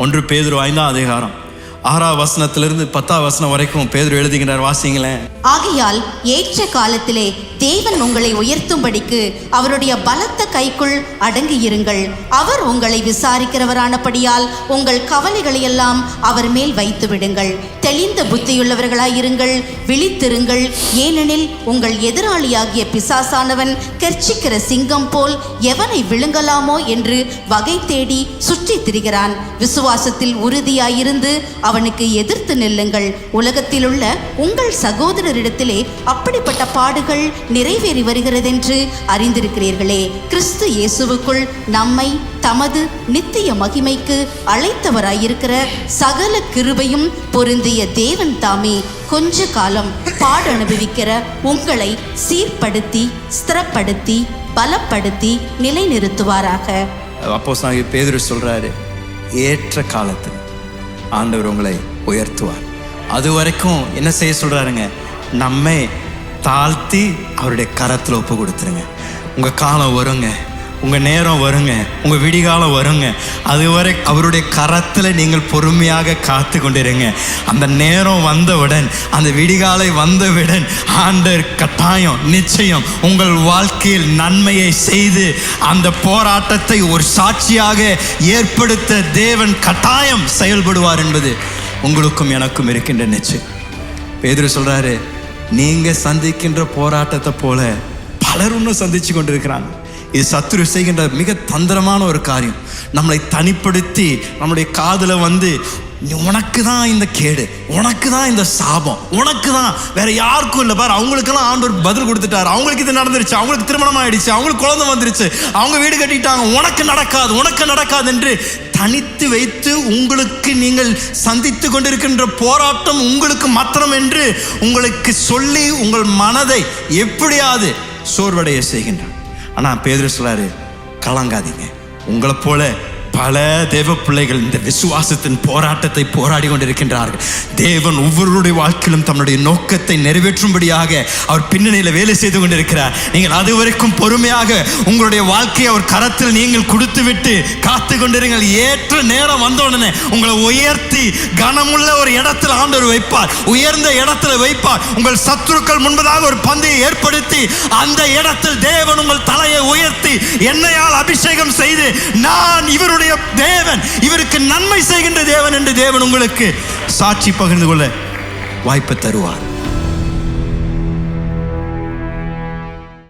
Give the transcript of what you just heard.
1 பேதுரு 5ஆம் அதிகாரம் 6ஆம் வசனத்திலிருந்து 10ஆம் வசனம் வரைக்கும் பேதுரு எழுதுகிறார். வாசிங்களேன். ஆகையால் ஏற்ற காலத்திலே தேவன் உங்களை உயர்த்தும்படிக்கு அவருடைய பலத்த கைக்குள் அடங்கியிருங்கள். அவர் உங்களை விசாரிக்கிறவரானபடியால் உங்கள் கவலைகளை எல்லாம் அவர் மேல் வைத்து விடுங்கள். தெளிந்த புத்தியுள்ளவர்களாயிருங்கள், விழித்திருங்கள். ஏனெனில் உங்கள் எதிராளியாகிய பிசாசானவன் கெர்ச்சிக்கிற சிங்கம் போல் எவனை விழுங்கலாமோ என்று வகை தேடி சுற்றி திரிகிறான். விசுவாசத்தில் உறுதியாயிருந்து அவனுக்கு எதிர்த்து நில்லுங்கள். உலகத்தில் உள்ள உங்கள் சகோதரரிடத்திலே அப்படிப்பட்ட பாடுகள் நிறைவேறி வருகிறதென்று அறிந்திருக்கிறீர்களே. கிறிஸ்து இயேசுவுக்குள் நம்மை தமது நித்திய மகிமைக்கு அழைத்தவராயிருக்கிற சகல கிருபையும் பொருந்திய தேவன் தாமே கொஞ்ச காலம் பாடு அனுபவிக்கிற உங்களை சீர்படுத்தி ஸ்திரப்படுத்தி பலப்படுத்தி நிலைநிறுத்துவாராக. அப்போஸ்தலனாகிய பேதுரு சொல்றாரு, ஏற்ற காலத்தில் ஆண்டவர் உங்களை உயர்த்துவார். அது வரைக்கும் என்ன செய்ய சொல்றாருங்க? நம்மை தாழ்த்தி அவருடைய கரத்தில் ஒப்பு கொடுத்துருங்க. உங்கள் காலம் வருங்க, உங்கள் நேரம் வருங்க, உங்கள் விடிகாலம் வருங்க. அதுவரை அவருடைய கரத்தில் நீங்கள் பொறுமையாக காத்து கொண்டிருங்க. அந்த நேரம் வந்தவுடன், அந்த விடிகாலை வந்தவுடன் ஆண்டவர் கட்டாயம் நிச்சயம் உங்கள் வாழ்க்கையில் நன்மையை செய்து அந்த போராட்டத்தை ஒரு சாட்சியாக ஏற்படுத்த தேவன் கட்டாயம் செயல்படுவார் என்பது உங்களுக்கும் எனக்கும் இருக்கின்ற நிச்சயம். பேதுரு சொல்றாரு, நீங்க சந்திக்கின்ற போராட்டத்தை போல பலர் இன்னும் சந்திச்சு கொண்டிருக்கிறாங்க. இது சத்துரு செய்கின்ற மிக தந்திரமான ஒரு காரியம். நம்மளை தனிப்படுத்தி நம்முடைய காதுல வந்து, உனக்கு தான் இந்த கேடு, உனக்கு தான் இந்த சாபம், உனக்கு தான், வேற யாருக்கும் இல்லை பாரு, அவங்களுக்கெல்லாம் ஆண்டவர் பதில் கொடுத்துட்டாரு, அவங்களுக்கு இது நடந்துருச்சு, அவங்களுக்கு திருமணம் ஆயிடுச்சு, அவங்களுக்கு குழந்தை வந்துருச்சு, அவங்க வீடு கட்டிட்டாங்க, உனக்கு நடக்காது, உனக்கு நடக்காது என்று தனித்து வைத்து உங்களுக்கு நீங்கள் சந்தித்து கொண்டிருக்கின்ற போராட்டம் உங்களுக்கு மாத்திரம் என்று உங்களுக்கு சொல்லி உங்கள் மனதை எப்படியாவது சோர்வடைய செய்கின்றார். ஆனால் பேதுரு சொல்றாரு, கலங்காதீங்க. உங்களை போல பல தேவ பிள்ளைகள் இந்த விசுவாசத்தின் போராட்டத்தை போராடி கொண்டிருக்கின்றார்கள். தேவன் ஒவ்வொருடைய வாழ்க்கையிலும் தன்னுடைய நோக்கத்தை நிறைவேற்றும்படியாக அவர் பின்னணியில் வேலை செய்து கொண்டிருக்கிறார். நீங்கள் அது வரைக்கும் பொறுமையாக உங்களுடைய வாழ்க்கையை அவர் கரத்தில் நீங்கள் கொடுத்து விட்டு காத்து கொண்டிருங்கள். ஏற்ற நேரம் வந்த உடனே உங்களை உயர்த்தி கனமுள்ள ஒரு இடத்தில் ஆண்டவர் வைப்பார், உயர்ந்த இடத்துல வைப்பார். உங்கள் சத்துருக்கள் முன்பதாக ஒரு பந்தையை ஏற்படுத்தி அந்த இடத்தில் தேவன் உங்கள் தலையை உயர்த்தி எண்ணெயால் அபிஷேகம் செய்து, நான் இவருடைய தேவன், இவருக்கு நன்மை செய்கின்ற தேவன் என்று தேவன் உங்களுக்கு சாட்சி பகிர்ந்து கொள்ள வாய்ப்பு தருவார்.